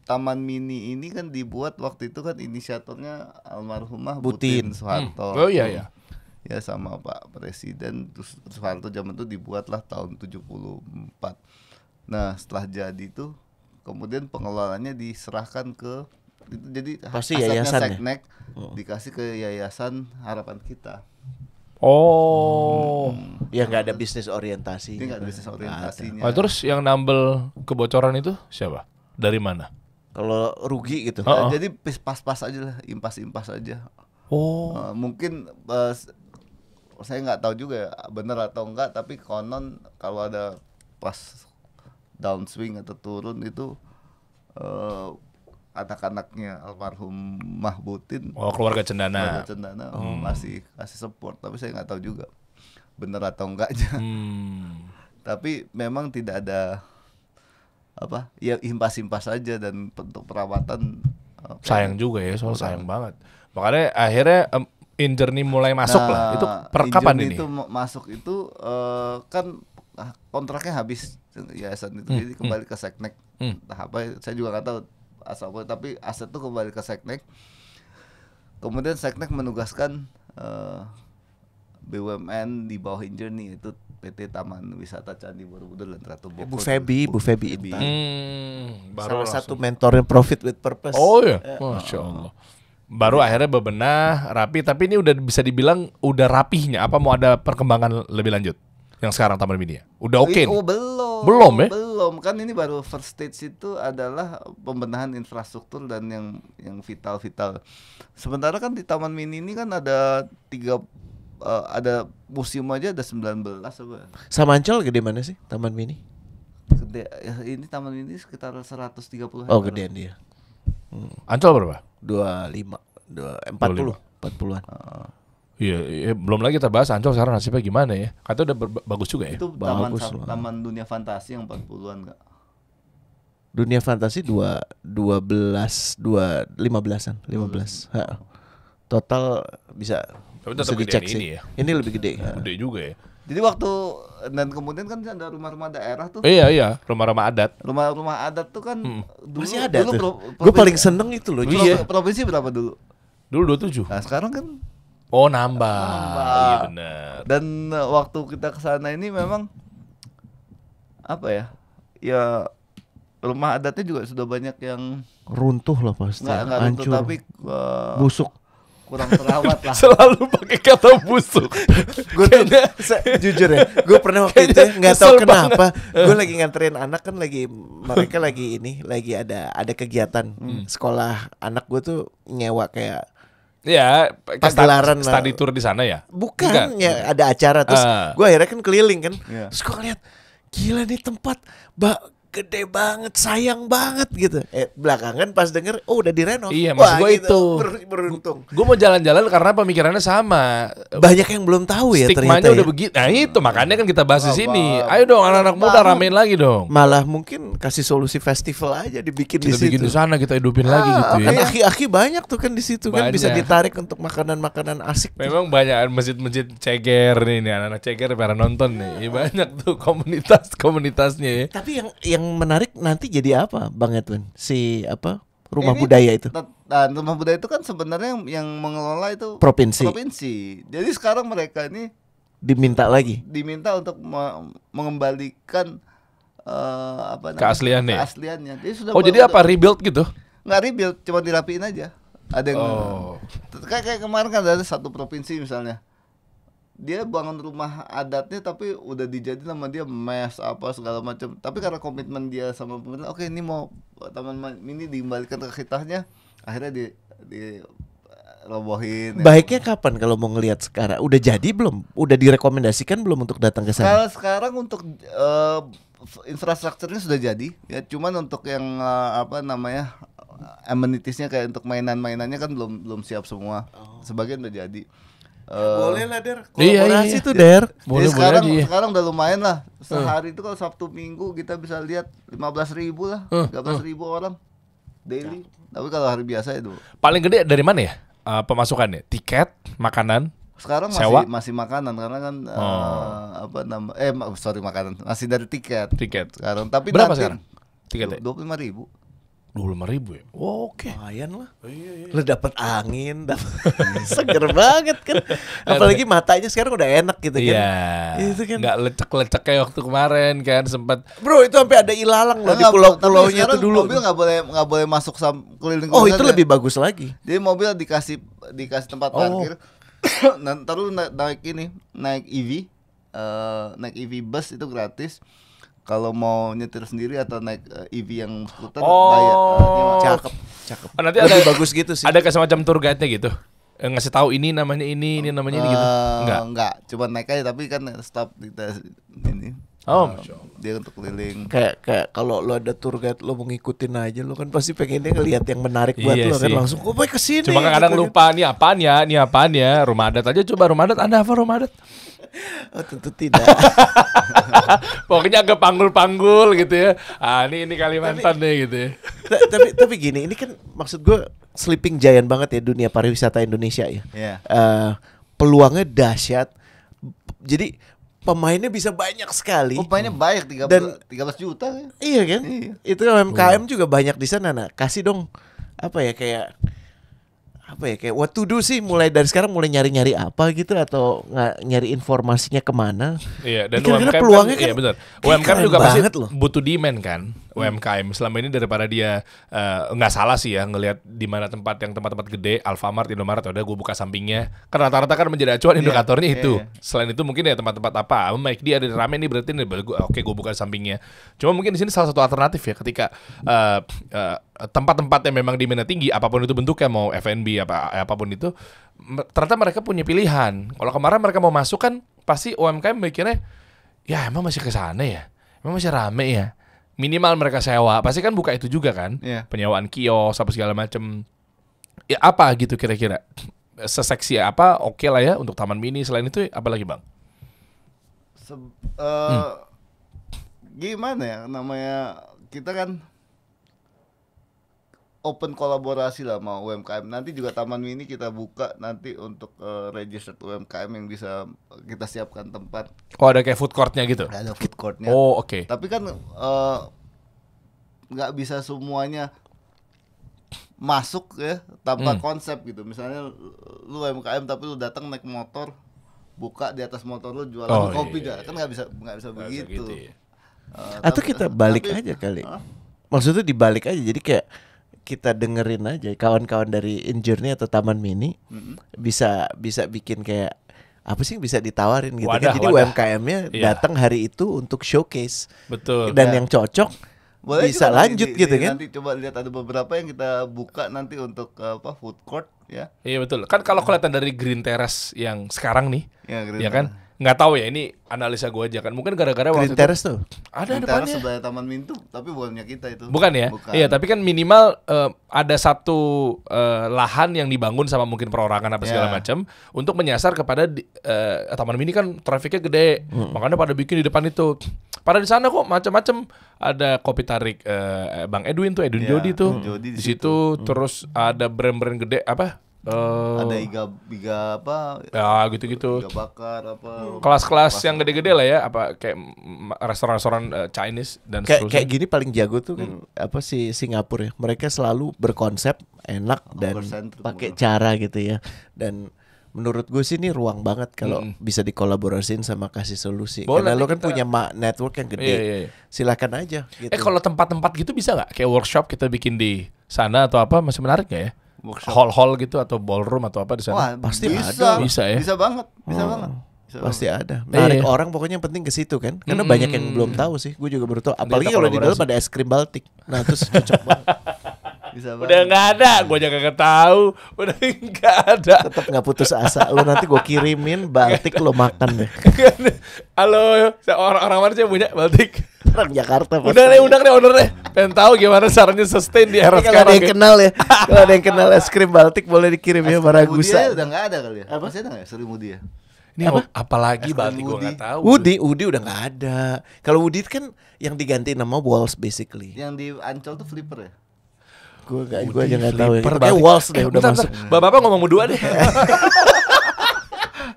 Taman Mini ini kan dibuat waktu itu kan inisiatornya almarhumah Butin. Butin Soeharto. Oh iya. Ya sama Pak Presiden, terus Soeharto zaman itu dibuatlah tahun 74. Nah, setelah jadi itu kemudian pengelolaannya diserahkan ke itu, jadi Pasti asetnya yayasan ya? Seknek dikasih ke Yayasan Harapan Kita. Oh. Ya nggak ada bisnis orientasi. Ini nggak ada bisnis orientasinya. Oh, terus yang nambel kebocoran itu siapa? Dari mana? Kalau rugi gitu. Oh. Jadi pas-pas aja lah, impas-impas aja. Oh. Mungkin saya nggak tahu juga ya, benar atau enggak, tapi konon kalau ada pas downswing atau turun itu anak-anaknya almarhum Mahbutin, Oh, keluarga Cendana. Cendana masih kasih support, tapi saya nggak tahu juga benar atau enggaknya. Tapi memang tidak ada apa ya, impas-impas saja, dan untuk perawatan Sayang juga ya, soal sayang banget. Makanya akhirnya Injourney mulai masuk lah. Itu per kapan Injourney ini? itu masuk itu kan kontraknya habis yayasan itu, jadi kembali ke Seknek. Entah apa, saya juga nggak tahu asal apa, tapi aset itu kembali ke Seknek. Kemudian Seknek menugaskan BUMN di bawah Injourney, itu PT Taman Wisata Candi Borobudur dan Ratu Boko. Bu Febi Intan. Baru Salah satu langsung. mentornya Profit with Purpose. Oh ya, Masya Allah. Baru akhirnya bebenah, rapi. Tapi ini udah bisa dibilang udah rapihnya. Apa mau ada perkembangan lebih lanjut? Yang sekarang Taman Mini ya? Udah oke nih? Oh, belum. Belum ya? Belum. Kan ini baru first stage itu adalah pembenahan infrastruktur dan yang vital-vital. Sementara kan di Taman Mini ini kan ada 3 ada museum aja ada 19 apa. Sama Ancol gede mana sih Taman Mini? Gede, ini taman ini sekitar 130 hektar. Oh gedean dia. Ancol berapa? 25, 40-an. Iya, belum lagi kita bahas Ancol sekarang nasibnya gimana ya. Katanya udah bagus juga ya. Itu Bagus lah. taman dunia fantasi yang 40-an Kak. Dunia fantasi 15-an. Ha. Total bisa Tapi tetap dicek gedean sih. ini ya. Ini lebih gede. Ha. Gede juga ya. Jadi waktu dan kemudian kan ada rumah-rumah daerah tuh. Iya, rumah-rumah adat. Rumah-rumah adat tuh kan dulu, Masih ada dulu tuh. Gue paling seneng itu loh. Iya. Provinsi berapa dulu? Dulu 27. Nah, sekarang kan Oh, nambah. Iya benar. dan waktu kita ke sana ini memang apa ya? Ya rumah adatnya juga sudah banyak yang Runtuh lah pasti. nggak runtuh, Hancur. tapi Busuk. kurang terawat lah. Selalu pakai kata busuk. Gue tuh jujur ya, gue pernah waktu itu nggak tahu kesel kenapa, gue lagi nganterin anak kan mereka lagi ada kegiatan sekolah anak gue tuh nyewa kayak Ya, Pagelaran lah. study tour di sana ya? bukan ya ada acara terus gue akhirnya kan keliling kan, terus gue ngeliat gila nih tempat gede banget, sayang banget gitu. Belakangan pas denger, oh udah direnov. Iya, maksud gua itu. Beruntung. Gue mau jalan-jalan karena pemikirannya sama. Banyak yang belum tahu ya Stigmanya ternyata udah ya. begitu. Nah itu makanya kan kita bahas di sini. Ayo dong anak-anak muda ramein lagi dong. Malah mungkin kasih solusi festival aja dibikin Kita di situ. bikin di sana, kita hidupin lagi gitu ya. Kan aki-aki banyak tuh kan di situ kan bisa Banyak. ditarik untuk makanan-makanan asik. tuh. Memang banyak masjid-masjid ceger nih anak-anak ceger pada nonton nih. Banyak tuh komunitasnya ya. Tapi yang menarik nanti jadi apa, Bang Edwin? Si apa? Rumah Ini budaya itu. Nah, rumah budaya itu kan sebenarnya yang mengelola itu Provinsi. Jadi sekarang mereka ini Diminta lagi. diminta untuk mengembalikan apa namanya? Keasliannya. Keasliannya. Jadi sudah Oh jadi apa rebuild gitu? Nggak rebuild, cuma dirapiin aja. Ada yang Oh. kayak kemarin kan ada satu provinsi misalnya. Dia bangun rumah adatnya tapi udah dijadiin sama dia mes apa segala macam. Tapi karena komitmen dia sama pemerintah, oke ini mau taman mini dikembalikan ke kitanya, akhirnya di robohin. Baiknya kapan kalau mau ngelihat sekarang? Udah jadi belum? Udah direkomendasikan belum untuk datang ke sana? Kalau sekarang untuk infrastrukturnya sudah jadi, ya cuman untuk yang apa namanya amenitiesnya kayak untuk mainan-mainannya kan belum siap semua. Sebagian udah jadi. Boleh lah Der. Iya, Kolaborasi iya. tuh Der. Boleh Jadi aja ya. sekarang udah lumayan lah. Sehari itu kalau Sabtu Minggu kita bisa lihat 15.000 lah, 13.000 orang daily. Tapi kalau hari biasa itu Paling gede dari mana ya pemasukannya? Tiket, makanan? sekarang Sewa? masih makanan karena kan apa nama makanan masih dari tiket. Tiket. Sekarang tapi Berapa nanti sekarang? Tiketnya? 25.000. 25.000 ya? Oh, oke. Lumayan lah. Lu dapat angin, seger banget kan. Apalagi matanya sekarang udah enak gitu kan. Iya. Itu kan. Nggak lecek-lecek kayak waktu kemarin kan sempat. Bro, itu sampai ada ilalang loh di Enggak, pulau-pulaunya tapi sekarang itu dulu. mobil nggak boleh masuk keliling. Oh, itu lebih bagus lagi. Jadi mobil dikasih tempat parkir. Nanti lu naik EV, naik EV bus itu gratis. Kalau mau nyetir sendiri atau naik EV yang skuter bayar. Cakep. Nanti Lebih ada bagus gitu sih. Ada kayak semacam tour guide-nya gitu. Ngasih tahu ini namanya ini namanya ini gitu. Enggak. Cuma naik aja tapi kan stop kita ini. Oh, Masya Allah. Dia untuk keliling. Kayak kalau lo ada tour guide lo mau ngikutin aja lo kan pasti pengennya ngelihat yang menarik buat Iya lo kan sih. langsung gue mau kesini. Cuma kadang gitu kan. lupa nih apaan ya. Rumah adat aja coba rumah adat. Ada apa rumah adat? Oh tentu tidak. Pokoknya agak panggul-panggul gitu ya. Ini Kalimantan deh gitu ya. tapi gini, ini kan maksud gue sleeping giant banget ya dunia pariwisata Indonesia ya. Iya. Peluangnya dahsyat. Jadi pemainnya bisa banyak sekali. Pemainnya banyak 13 juta ya. Iya kan? Itu UMKM juga banyak di sana. Nah, kasih dong kayak what to do sih, mulai dari sekarang mulai nyari-nyari apa gitu atau nyari informasinya kemana. Iya, dan Kira-kira UMKM peluangnya kan, iya kan betul. kayak UMKM keren juga pasti banget loh. butuh demand kan. UMKM selama ini daripada dia nggak salah sih ya ngelihat di mana tempat-tempat gede, Alfamart, Indomaret, udah gue buka sampingnya. Kan rata-rata kan menjadi acuan indikatornya itu. Selain itu mungkin ya tempat-tempat apa, McD ada rame nih berarti nih oke gue buka sampingnya. Cuma mungkin di sini salah satu alternatif ya ketika tempat-tempat yang memang diminat tinggi, apapun itu bentuknya, mau F&B apapun itu, ternyata mereka punya pilihan. Kalau kemarin mereka mau masuk kan pasti UMKM mikirnya, ya emang masih ke sana ya, emang masih rame ya. Minimal mereka sewa, pasti kan buka itu juga kan, penyewaan kios apa segala macem. Ya apa gitu kira-kira, seseksi apa oke lah ya untuk Taman Mini. Selain itu apa lagi Bang? Gimana ya namanya, kita kan open kolaborasi lah sama UMKM. Nanti juga Taman Mini kita buka nanti untuk registered UMKM yang bisa kita siapkan tempat. Oh ada kayak food courtnya gitu? Ada food courtnya. Oh oke. Tapi kan nggak bisa semuanya masuk ya tanpa konsep gitu. Misalnya lu UMKM tapi lu datang naik motor, buka di atas motor lu jualan kopi kan nggak bisa begitu. Gitu ya. Atau kita balik aja kali. Maksudnya dibalik aja. Jadi kayak kita dengerin aja kawan-kawan dari InJourney atau Taman Mini bisa bikin kayak apa sih yang bisa ditawarin gitu kan. Jadi UMKM-nya datang hari itu untuk showcase. Betul. Dan yang cocok boleh bisa lanjut gitu kan. Nanti coba lihat ada beberapa yang kita buka nanti untuk food court ya. Iya betul. Kan kalau kelihatan dari Green Terrace yang sekarang nih, ya kan? Nggak tahu ya, ini analisa gue aja kan. Mungkin gara-gara Green waktu Terrace tuh ada Green depannya. Terrace sebelah Taman Mini tuh, tapi bukannya kita itu. Bukan ya? Bukan. Iya, tapi kan minimal ada satu lahan yang dibangun sama mungkin perorangan apa segala macam untuk menyasar kepada Taman Mini kan trafiknya gede. Makanya pada bikin di depan itu. Pada di sana kok macam-macam, ada kopi tarik Bang Edwin Jody tuh. Jody di situ terus ada brand-brand gede apa? Ada iga apa? Ya gitu-gitu. Iga bakar apa? Kelas-kelas yang gede-gede lah ya, apa kayak restoran-restoran Chinese dan kayak gini paling jago tuh kan apa sih Singapura ya. Mereka selalu berkonsep enak dan pakai cara gitu ya. Dan menurut gue sih ini ruang banget kalau bisa dikolaborasiin sama Kasih Solusi. Boleh, karena lo kan kita punya network yang gede. Iya. Silakan aja gitu. Kalau tempat-tempat gitu bisa nggak? Kayak workshop kita bikin di sana atau apa, masih menarik nggak ya? Hall-hall gitu atau ballroom atau apa di sana? Wah, pasti bisa. ada. Bisa ya? Bisa banget. Pasti ada. Menarik orang pokoknya yang penting ke situ kan. Karena banyak yang belum tahu sih. Gue juga baru tahu. Apalagi kalau di dalam ada es krim Baltik. Nah, terus cocok banget. Bisa Udah nggak ada, gue aja kagak tahu. Udah nggak ada. Tetap nggak putus asa. Lo nanti gue kirimin Baltik lo makan deh. Halo, orang mana sih yang punya Baltik? Orang Jakarta. Udah deh, undang deh. Pengen tahu gimana caranya sustain di era Kalau sekarang. ada yang kenal ya, kalau ada yang kenal es krim Baltik boleh dikirim ya Baragusa. Udah nggak ada kali ya? Masih ada nggak ya Sri Mudi ya? Ini apalagi Baltik gue nggak tahu. Woody udah nggak ada. Kalau Woody kan yang diganti nama Walls basically. Yang di Ancol tuh Flipper ya? Gue aja nggak tahu ya. Flipper, Kayak Baltik. Walls deh udah Bentar, masuk. Bapak ngomong berdua deh.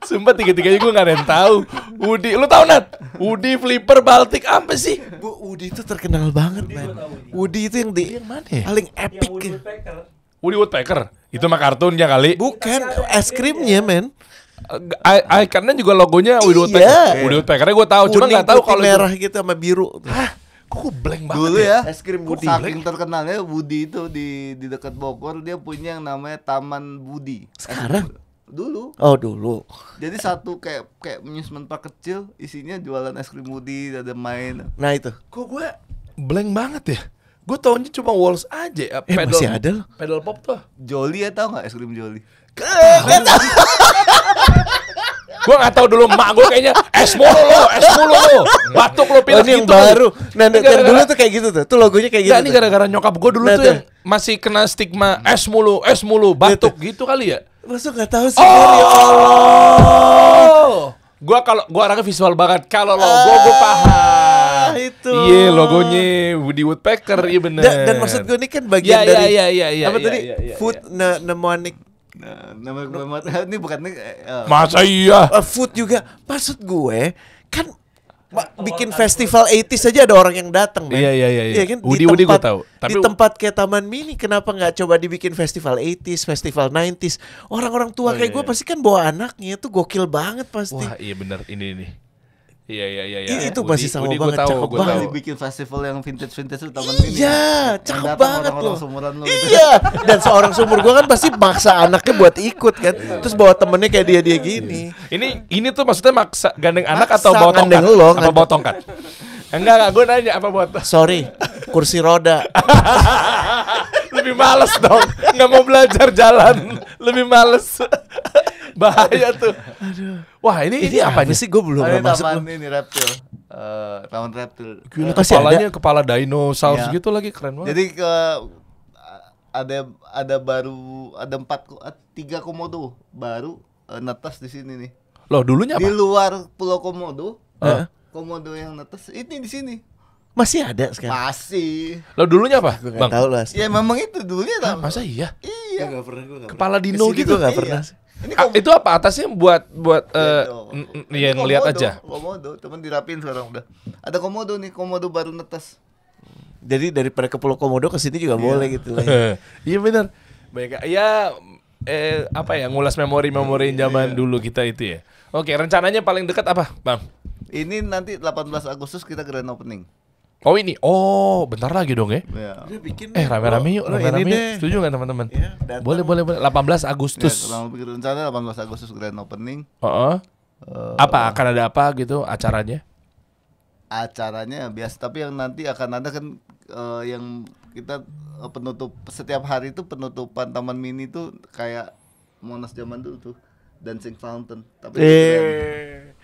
Sumpah tiga-tiganya gue gak ada yang tahu. Woody, lu tau Nat? Woody, Flipper, Baltik apa sih? Woody itu terkenal banget man. Woody itu yang mana ya? paling epic. Woody Woodpecker. Itu mah kartunnya kali. Bukan es krimnya men. Ikonnya juga logonya Woody Iya. Woodpecker. Woody Woodpeckernya gue tahu, cuma Kuning, nggak tahu putih, kalau merah gitu sama biru. Hah? Kok gue blank banget Dulu ya, Es krim Woody. saking terkenalnya Woody itu di dekat Bogor dia punya yang namanya Taman Woody. Sekarang? Dulu. Oh dulu. Jadi satu kayak amusement park kecil, isinya jualan es krim Woody, ada main. Nah itu. Kok gue blank banget ya? Gue taunya cuma Walls aja. Masih ada loh. Pedal pop tuh. Jolly ya, tau nggak es krim Jolly? Gue gak tahu dulu, mak gue kayaknya es mulu lo, batuk lo, pilek ini yang gitu. baru. Nah, yang dulu tuh kayak gitu tuh. Tuh logonya kayak gitu. Ini gara-gara nyokap gue dulu Nah, tuh tuh. yang masih kena stigma es mulu, batuk gitu kali ya. Masa nggak tahu sih? Ya Allah. Gua orangnya visual banget. Kalau logo gue paham. Itu. Iya, logonya Woody Woodpecker, iya bener. Dan maksud gue ini kan bagian dari apa tadi? Food mnemonic. Nah, nama ini bukan Masa iya? Food juga. Maksud gue kan bikin festival 80s aja ada orang yang datang, men. Iya. Kan? Woody gue tahu. Di tempat kayak Taman Mini kenapa nggak coba dibikin festival 80s, festival 90s? Orang-orang tua kayak gue pasti kan bawa anaknya tuh gokil banget pasti. Wah, iya bener ini. Iya. Itu masih sama Woody banget, cakep banget. Kali bikin festival yang vintage itu Taman Mini. Iya, Yang cakep datang banget orang-orang loh. seumuran lo. Iya, dan seorang seumur gue kan pasti maksa anaknya buat ikut kan. Terus bawa temennya kayak dia gini. Ini tuh maksudnya maksa gandeng anak atau Maksa bawa tongkat? ngandeng lo, Apa bawa tongkat? Enggak, gue nanya apa buat Sorry, kursi roda. Lebih males dong, nggak mau belajar jalan, lebih males. Bahaya tuh. Wah ini apa apa nih? sih? Gue belum Ada pernah masuk. taman ini reptil. Taman reptil. Gila, pasti Kepalanya kepala dinosaurus Iya. gitu lagi, keren banget. Jadi ada baru ada 3 komodo baru netes di sini nih. Loh dulunya Di apa? luar Pulau Komodo, Heeh. komodo yang netes ini di sini. Masih ada sekarang. Masih. Loh dulunya apa? Gue nggak tahu lah. Ya memang itu dulunya Ah, masa iya? Iya. Nggak pernah. Gue Kepala dino gitu? Gue nggak Iya. pernah. Ini Itu apa atasnya buat Ini ya ngeliat komodo, aja. Komodo, cuman dirapin sekarang udah. Ada komodo nih, komodo baru netes. Jadi daripada ke Pulau Komodo ke sini juga boleh gitu lah. Iya benar. Baik ya apa ya ngulas memori-memori zaman dulu kita itu ya. Oke, rencananya paling dekat apa, Bang? Ini nanti 18 Agustus kita grand opening. Oh ini. Oh, bentar lagi dong ya. Ya. Udah bikin Rame-rame yuk, lo rame-rame ini yuk. deh. Setuju nggak teman-teman? Ya, datang. Boleh. 18 Agustus. Kurang lebih rencana 18 Agustus grand opening. Heeh. Apa akan ada apa gitu acaranya? Acaranya biasa, tapi yang nanti akan ada kan yang kita penutup setiap hari itu penutupan Taman Mini tuh kayak Monas zaman dulu tuh, dancing fountain. Tapi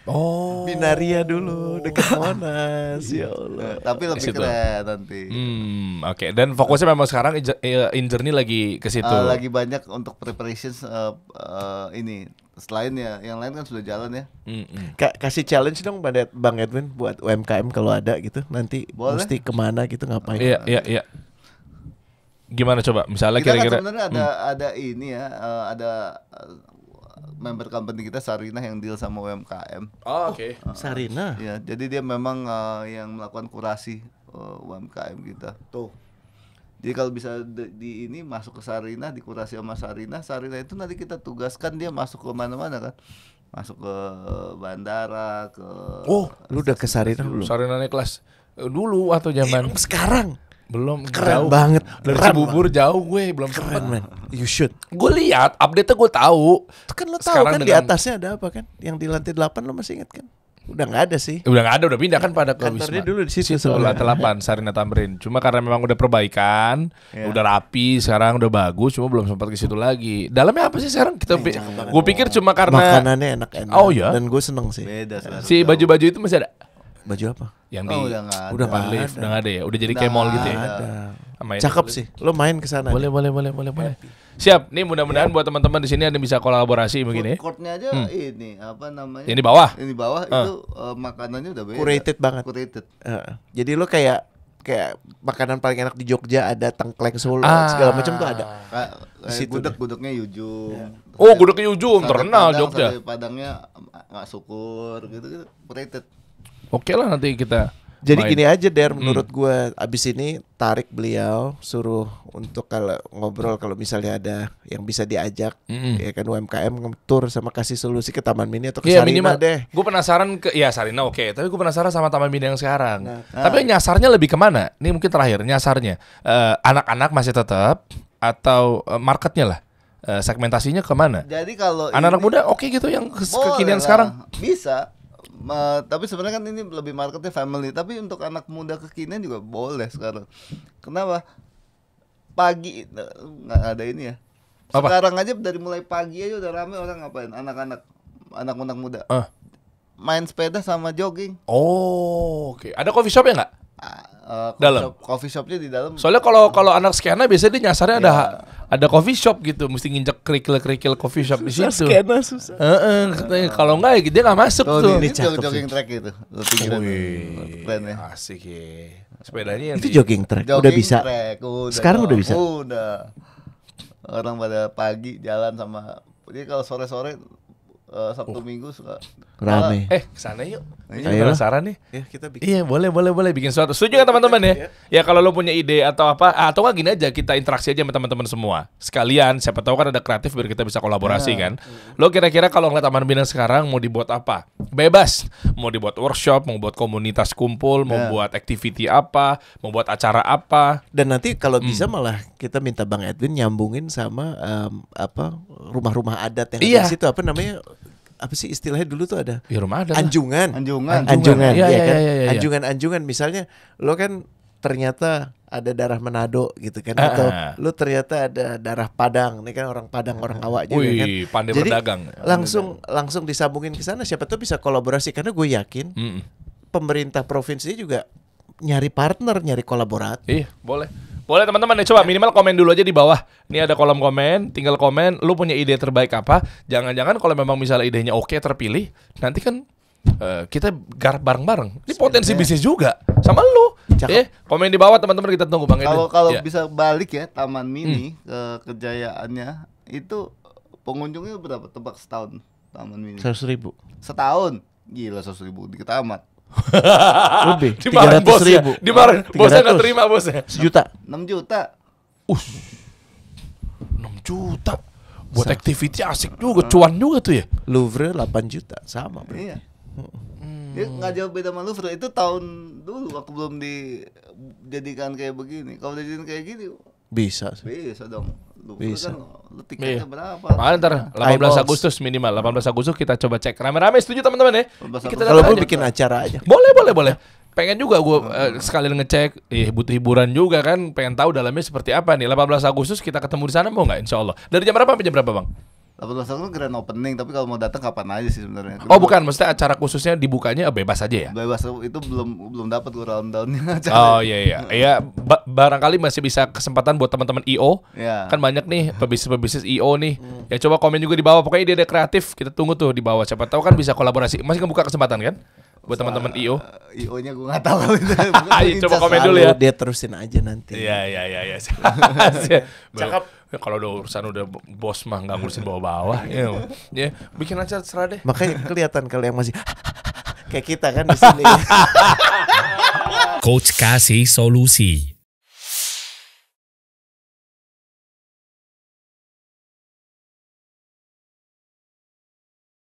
Oh. Binaria dulu dekat Monas. Ya Allah. tapi lebih Situ. keren nanti. Oke. Dan fokusnya memang sekarang In Journey lagi ke situ. Lagi banyak untuk preparations ini. Selain ya, yang lain kan sudah jalan ya. Kasih challenge dong pada Bang Edwin buat UMKM kalau ada gitu. Nanti Boleh. mesti kemana gitu ngapain? Iya. Gimana coba? Misalnya Kita kan kira-kira sebenarnya ada ini ya, ada member company kita Sarina yang deal sama UMKM. Oh, oke. Sarina. Ya, jadi dia memang yang melakukan kurasi UMKM kita. Tuh. Jadi kalau bisa di ini masuk ke Sarina, dikurasi sama Sarina, Sarina itu nanti kita tugaskan dia masuk ke mana-mana kan, masuk ke bandara, ke Oh, lu udah ke Sarina belum? Sarina naik kelas dulu atau zaman Sekarang belum keren jauh. banget. Dari Keren Cibubur jauh gue belum Keren sempet. man. You should. Gue lihat update-nya gue tahu. Itu kan lo tahu Sekarang kan di dengan- atasnya ada apa kan? Yang di lantai 8 lo masih ingat kan? Udah nggak ada sih. Udah nggak ada, udah pindah kan pada ke Kantornya Wisma. dulu di situ Situ soalnya. lantai 8 Sarina Tamrin. Cuma karena memang udah perbaikan, udah rapi, sekarang udah bagus, cuma belum sempat ke situ lagi. Dalamnya apa sih sekarang? Gue pikir cuma karena Makanannya enak-enak. Oh, iya? Dan gue seneng sih. beda sekarang. si baju-baju itu masih ada. Baju apa? Yang Oh, di udah nggak ada. Udah nggak lift, ada. udah nggak ada ya. Udah jadi Udah kayak mall gitu ya. Ada. Main Cakep dulu. sih. Lo main ke sana. Boleh. Siap. Nih mudah-mudahan buat teman-teman di sini ada yang bisa kolaborasi Food begini. courtnya aja ini apa namanya? Yang di bawah. Yang di bawah itu makanannya udah beda. Curated banget. Curated. Jadi lo kayak makanan paling enak di Jogja ada tengkleng Solo segala macam tuh ada. Di situ Gudeg-gudegnya Yujum. Oh, gudeg Yujum Sate terkenal Padang, Jogja. sate Padangnya nggak syukur gitu curated. Oke lah nanti kita. Jadi main. gini aja Der, menurut gua abis ini tarik beliau suruh untuk kalau ngobrol kalau misalnya ada yang bisa diajak ya kan UMKM tour sama kasih solusi ke Taman Mini atau ke Iya Sarina minimal deh. gue penasaran ke ya Sarina oke, tapi gue penasaran sama Taman Mini yang sekarang. Tapi nyasarnya lebih kemana? Ini mungkin terakhir nyasarnya anak-anak masih tetap atau marketnya lah segmentasinya kemana? Jadi kalau Anak-anak ini- muda oke gitu yang Boleh kekinian lah, sekarang. bisa. Tapi sebenarnya kan ini lebih marketnya family. Tapi untuk anak muda kekinian juga boleh sekarang. Kenapa? Pagi nggak ada ini ya. Apa? Sekarang aja dari mulai pagi aja udah rame orang ngapain? Anak-anak muda. Main sepeda sama jogging. Oh oke. Ada coffee shop ya nggak? Dalam? Coffee shopnya di dalam. Soalnya kalau anak skena biasanya dia nyasarnya ada coffee shop gitu, mesti nginjek kerikil coffee shop di situ. Skena susah. Katanya kalau enggak ya dia nggak masuk tuh. Ini cakep jogging track itu. Pinggiran. Keren ya. Asik ya. Sepedanya yang Itu jogging track udah bisa. Track, Sekarang udah bisa? Udah. Orang pada pagi jalan sama. Jadi kalau sore-sore Sabtu Minggu suka Rame. Kesana yuk. Ini Ayolah. penasaran nih. Ya kita bikin. Iya boleh bikin sesuatu. Setuju kan teman-teman ya? Ya kalau lo punya ide atau apa, atau nggak gini aja kita interaksi aja sama teman-teman semua. Sekalian siapa tahu kan ada kreatif biar kita bisa kolaborasi kan. Lo kira-kira kalau ngeliat Taman Minang sekarang mau dibuat apa? Bebas. Mau dibuat workshop, mau buat komunitas kumpul, mau buat activity apa, mau buat acara apa. Dan nanti kalau bisa malah kita minta Bang Edwin nyambungin sama rumah-rumah adat yang Iya. ada di situ apa namanya? Apa sih istilahnya dulu tuh ada? Ya rumah ada. lah. Anjungan. Anjungan. Anjungan, Iya, iya iya, kan? iya, iya. Anjungan misalnya lo kan ternyata ada darah Manado gitu kan, atau lu ternyata ada darah Padang, ini kan orang Padang, orang Awak juga kan. Wih, pandai Jadi berdagang. langsung disambungin ke sana, siapa tuh bisa kolaborasi, karena gue yakin pemerintah provinsi juga nyari partner, nyari kolaborator. Iya, boleh. Boleh teman-teman nih, coba minimal komen dulu aja di bawah. Ini ada kolom komen, tinggal komen lu punya ide terbaik apa. Jangan-jangan kalau memang misalnya idenya oke, terpilih, nanti kan kita garap bareng-bareng. Ini potensi bisnis juga sama lu. Komen di bawah teman-teman, kita tunggu Bang Edwin. Kalau Ya. bisa balik ya Taman Mini ke kejayaannya itu pengunjungnya berapa? Tebak setahun Taman Mini. 100.000 Setahun. Gila 100.000 di tamat. lebih, Dimarahin bos ya. 300.000. Dimarahin. Bosnya 300. nggak terima bosnya. 1 juta. 6 juta. 6 juta. Buat activity asik juga, cuan juga tuh ya. Louvre 8 juta, sama bro. Iya. Dia nggak jauh beda sama Louvre. Itu tahun dulu waktu belum dijadikan kayak begini. Kalau dijadikan kayak gini Bisa. bisa dong. Louvre Bisa. kan lu tiketnya Iya. berapa? Makanya ntar 18 Eyeballs. Agustus minimal. 18 Agustus kita coba cek. Rame-rame setuju teman-teman ya. 18 Kita Kalau datang perlu aja. bikin acara aja. Boleh. Pengen juga gue sekalian ngecek, butuh hiburan juga kan. Pengen tahu dalamnya seperti apa nih. 18 Agustus kita ketemu di sana mau nggak? Insya Allah. Dari jam berapa sampai jam berapa bang? 18 tahun grand opening, tapi kalau mau datang kapan aja sih sebenarnya. Oh bukan, maksudnya acara khususnya dibukanya bebas aja ya? Bebas itu belum dapat gue rundown-nya. Oh iya. Barangkali masih bisa kesempatan buat teman-teman IO. Ya. Kan banyak nih pebisnis IO nih. Ya coba komen juga di bawah. Pokoknya ide kreatif kita tunggu tuh di bawah. Siapa tahu kan bisa kolaborasi. Masih ngebuka kesempatan kan? Buat teman-teman IO. IO-nya gue nggak tahu. Ayo coba komen dulu ya. Dia terusin aja nanti. Iya. Cakep. Kalau udah urusan udah bos mah nggak ngurusin bawah-bawah. Ya, bikin aja terserah deh. Makanya kelihatan kalau yang masih kayak kita kan di sini. Coach kasih solusi.